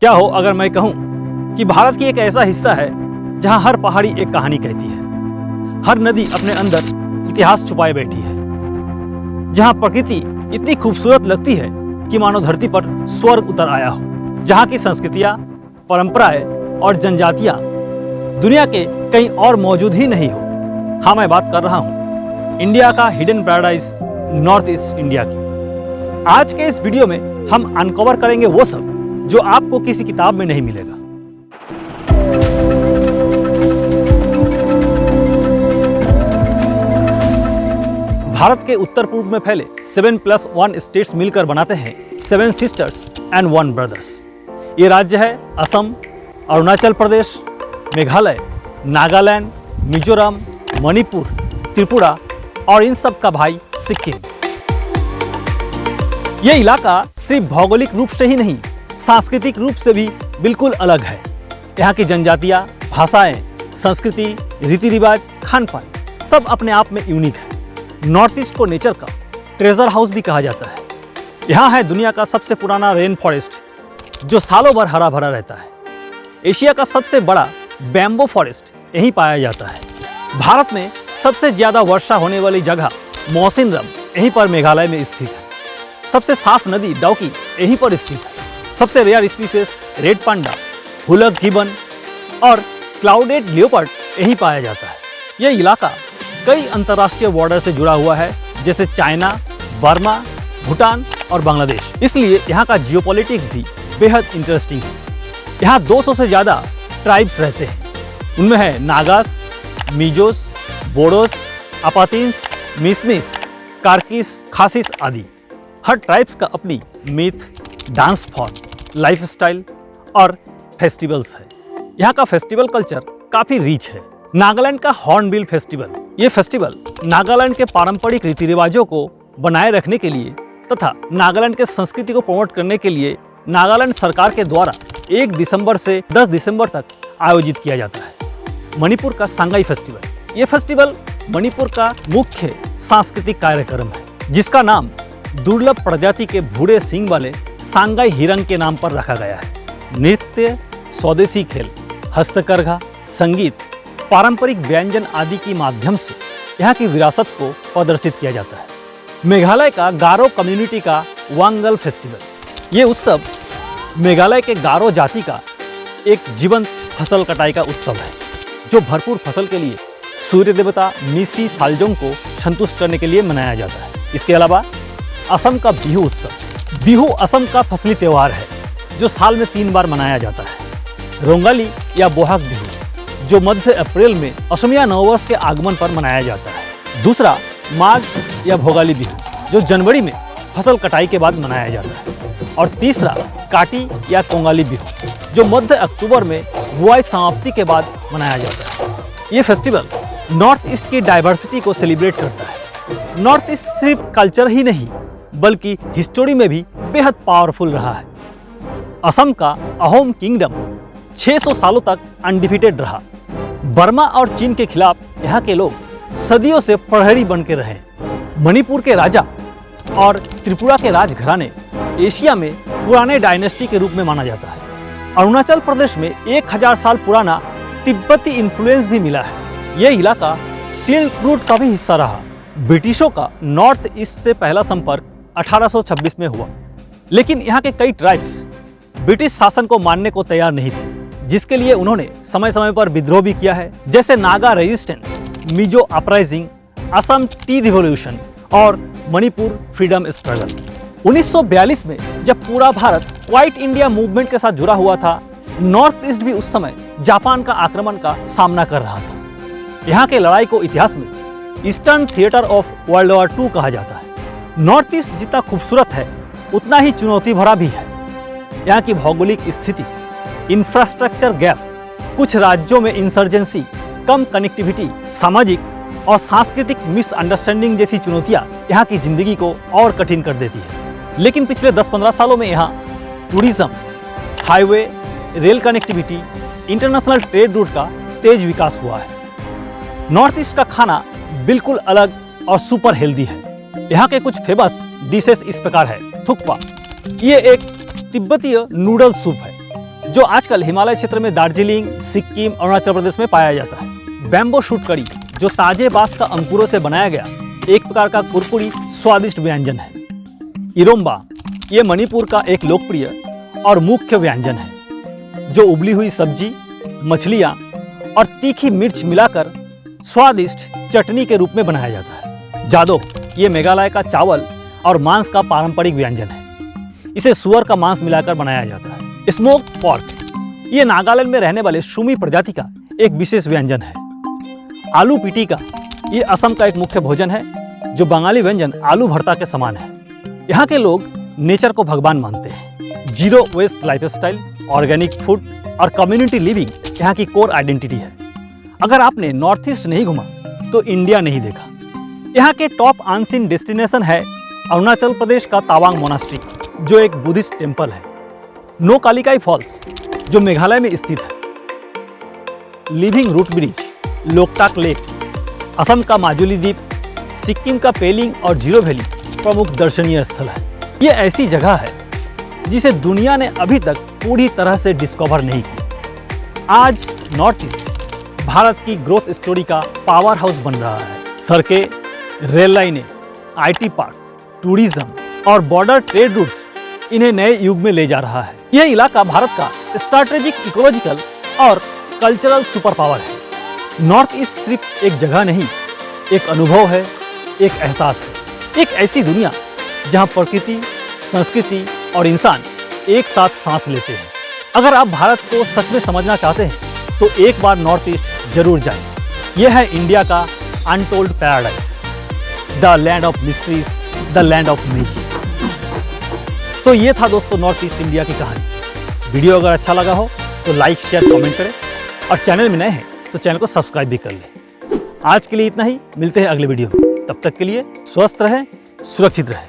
क्या हो अगर मैं कहूं कि भारत की एक ऐसा हिस्सा है जहां हर पहाड़ी एक कहानी कहती है, हर नदी अपने अंदर इतिहास छुपाए बैठी है, जहां प्रकृति इतनी खूबसूरत लगती है कि मानो धरती पर स्वर्ग उतर आया हो, जहां की संस्कृतियां, परंपराएं और जनजातियां दुनिया के कहीं और मौजूद ही नहीं हो। हाँ, मैं बात कर रहा हूं इंडिया का hidden paradise north east India की। आज के इस वीडियो में हम अनकवर करेंगे वो सब जो आपको किसी किताब में नहीं मिलेगा। भारत के उत्तर पूर्व में फैले 7+1 स्टेट्स मिलकर बनाते हैं 7 सिस्टर्स एंड 1 ब्रदर्स। ये राज्य है असम, अरुणाचल प्रदेश, मेघालय, नागालैंड, मिजोरम, मणिपुर, त्रिपुरा और इन सब का भाई सिक्किम। ये इलाका सिर्फ भौगोलिक रूप से ही नहीं, सांस्कृतिक रूप से भी बिल्कुल अलग है। यहाँ की जनजातियाँ, भाषाएं, संस्कृति, रीति रिवाज, खान पान सब अपने आप में यूनिक है। नॉर्थ ईस्ट को नेचर का ट्रेजर हाउस भी कहा जाता है। यहाँ है दुनिया का सबसे पुराना रेन फॉरेस्ट जो सालों भर हरा भरा रहता है। एशिया का सबसे बड़ा बैम्बो फॉरेस्ट यहीं पाया जाता है। भारत में सबसे ज्यादा वर्षा होने वाली जगह मौसिनराम यहीं पर मेघालय में स्थित है। सबसे साफ नदी डाउकी यहीं पर स्थित है। सबसे rare species red panda, hoolock gibbon और क्लाउडेड लियोपर्ड यहीं पाया जाता है। यह इलाका कई अंतर्राष्ट्रीय बॉर्डर से जुड़ा हुआ है, जैसे चाइना, बर्मा, भूटान और बांग्लादेश। इसलिए यहाँ का जियोपॉलिटिक्स भी बेहद इंटरेस्टिंग है। यहाँ 200 से ज़्यादा ट्राइब्स रहते हैं। उनमें है नागास, मिजोस, बोडोस, अपातिन्स, मिसमिस, कार्किस, खासिस आदि। हर ट्राइब्स का अपनी मिथ, डांस फॉर्म, लाइफस्टाइल और फेस्टिवल्स है। यहाँ का फेस्टिवल कल्चर काफी रिच है। नागालैंड का हॉर्नबिल फेस्टिवल, ये फेस्टिवल नागालैंड के पारंपरिक रीति रिवाजों को बनाए रखने के लिए तथा नागालैंड के संस्कृति को प्रमोट करने के लिए नागालैंड सरकार के द्वारा 1 दिसंबर से 10 दिसंबर तक आयोजित किया जाता है। मणिपुर का सांगाई फेस्टिवल, ये फेस्टिवल मणिपुर का मुख्य सांस्कृतिक कार्यक्रम है, जिसका नाम दुर्लभ प्रजाति के भूरे सींग वाले सांगाई हिरन के नाम पर रखा गया है। नृत्य, स्वदेशी खेल, हस्तकरघा, संगीत, पारंपरिक व्यंजन आदि के माध्यम से यहाँ की विरासत को प्रदर्शित किया जाता है। मेघालय का गारो कम्युनिटी का वांगल फेस्टिवल, ये उत्सव मेघालय के गारो जाति का एक जीवंत फसल कटाई का उत्सव है, जो भरपूर फसल के लिए सूर्य देवता नीसी सालजोंग को संतुष्ट करने के लिए मनाया जाता है। इसके अलावा असम का बिहू उत्सव, बिहू असम का फसली त्यौहार है जो साल में 3 बार मनाया जाता है। रोंगाली या बोहाग बिहू जो मध्य अप्रैल में असमिया नववर्ष के आगमन पर मनाया जाता है। दूसरा माघ या भोगाली बिहू जो जनवरी में फसल कटाई के बाद मनाया जाता है। और तीसरा काटी या कोंगाली बिहू जो मध्य अक्टूबर में बुआई समाप्ति के बाद मनाया जाता है। ये फेस्टिवल नॉर्थ ईस्ट की डाइवर्सिटी को सेलिब्रेट करता है। नॉर्थ ईस्ट सिर्फ कल्चर ही नहीं बल्कि हिस्टोरी में भी बेहद पावरफुल रहा है। असम का अहोम किंगडम 600 सालों तक अनडिफिटेड रहा। बर्मा और चीन के खिलाफ यहाँ के लोग सदियों से प्रहरी बन के रहे। मणिपुर के राजा और त्रिपुरा के राजघराने एशिया में पुराने डायनेस्टी के रूप में माना जाता है। अरुणाचल प्रदेश में 1000 साल पुराना तिब्बती इन्फ्लुएंस भी मिला है। यह इलाका सिल्क रूट का भी हिस्सा रहा। ब्रिटिशों का नॉर्थ ईस्ट से पहला संपर्क 1826 में हुआ, लेकिन यहाँ के कई ट्राइब्स ब्रिटिश शासन को मानने को तैयार नहीं थे, जिसके लिए उन्होंने समय समय पर विद्रोह भी किया है, जैसे Naga resistance, Mizo uprising, Assam T revolution और मणिपुर फ्रीडम स्ट्रगल। 1942 में जब पूरा भारत क्वाइट इंडिया मूवमेंट के साथ जुड़ा हुआ था, नॉर्थ ईस्ट भी उस समय जापान का आक्रमण का सामना कर रहा था। यहाँ के लड़ाई को इतिहास में eastern theatre of world war 2 कहा जाता है। नॉर्थ ईस्ट जितना खूबसूरत है उतना ही चुनौती भरा भी है। यहाँ की भौगोलिक स्थिति, इंफ्रास्ट्रक्चर गैप, कुछ राज्यों में इंसर्जेंसी, कम कनेक्टिविटी, सामाजिक और सांस्कृतिक मिसअंडरस्टैंडिंग जैसी चुनौतियाँ यहाँ की जिंदगी को और कठिन कर देती है। लेकिन पिछले 10-15 सालों में यहाँ tourism, highway, rail connectivity, international trade route का तेज विकास हुआ है। नॉर्थ ईस्ट का खाना बिल्कुल अलग और सुपर हेल्दी है। यहाँ के कुछ फेमस डिशेस इस प्रकार है। थुक्पा, ये एक तिब्बतीय नूडल सूप है। जो आजकल हिमालय क्षेत्र में दार्जिलिंग, सिक्किम, अरुणाचल प्रदेश में पाया जाता है। बैम्बो शूट कड़ी जो ताजे बांस का अंकुरों से बनाया गया एक प्रकार का कुरकुरी स्वादिष्ट व्यंजन है। इरोम्बा ये मणिपुर का एक लोकप्रिय और मुख्य व्यंजन है जो उबली हुई सब्जी, मछलियाँ और तीखी मिर्च मिलाकर स्वादिष्ट चटनी के रूप में बनाया जाता है। जादो ये मेघालय का चावल और मांस का पारंपरिक व्यंजन है। इसे सुअर का मांस मिलाकर बनाया जाता है। स्मोक्ड पोर्क ये नागालैंड में रहने वाले शूमी प्रजाति का एक विशेष व्यंजन है। आलू पिटीका ये असम का एक मुख्य भोजन है जो बंगाली व्यंजन आलू भरता के समान है। यहाँ के लोग नेचर को भगवान मानते हैं। Zero waste lifestyle, organic food और कम्युनिटी लिविंग यहाँ की कोर आइडेंटिटी है। अगर आपने नॉर्थ ईस्ट नहीं घूमा तो इंडिया नहीं देखा। यहाँ के टॉप अनसीन डेस्टिनेशन है अरुणाचल प्रदेश का तावांग मोनास्ट्री जो एक बुद्धिस्ट टेम्पल है। नोकालिकाई फॉल्स जो मेघालय में स्थित है। Living root bridge, Loktak lake, Assam का माजुली द्वीप, सिक्किम का पेलिंग और जीरो वैली प्रमुख दर्शनीय स्थल है। ये ऐसी जगह है जिसे दुनिया ने अभी तक पूरी तरह से डिस्कवर नहीं की। आज नॉर्थ ईस्ट भारत की ग्रोथ स्टोरी का पावर हाउस बन रहा है। सड़कें, रेल लाइनें, IT पार्क, टूरिज्म और बॉर्डर ट्रेड रूट्स इन्हें नए युग में ले जा रहा है। यह इलाका भारत का स्ट्रैटेजिक, इकोलॉजिकल और कल्चरल सुपर पावर है। नॉर्थ ईस्ट सिर्फ एक जगह नहीं, एक अनुभव है, एक एहसास है। एक ऐसी दुनिया जहां प्रकृति, संस्कृति और इंसान एक साथ सांस लेते हैं। अगर आप भारत को सच में समझना चाहते हैं तो एक बार नॉर्थ ईस्ट जरूर जाएं। यह है इंडिया का untold paradise, the land of mysteries, the land of magic. तो ये था दोस्तों नॉर्थ ईस्ट इंडिया की कहानी। वीडियो अगर अच्छा लगा हो तो लाइक, शेयर, कमेंट करें और चैनल में नए हैं तो चैनल को सब्सक्राइब भी कर लें। आज के लिए इतना ही, मिलते हैं अगले वीडियो में। तब तक के लिए स्वस्थ रहें, सुरक्षित रहें।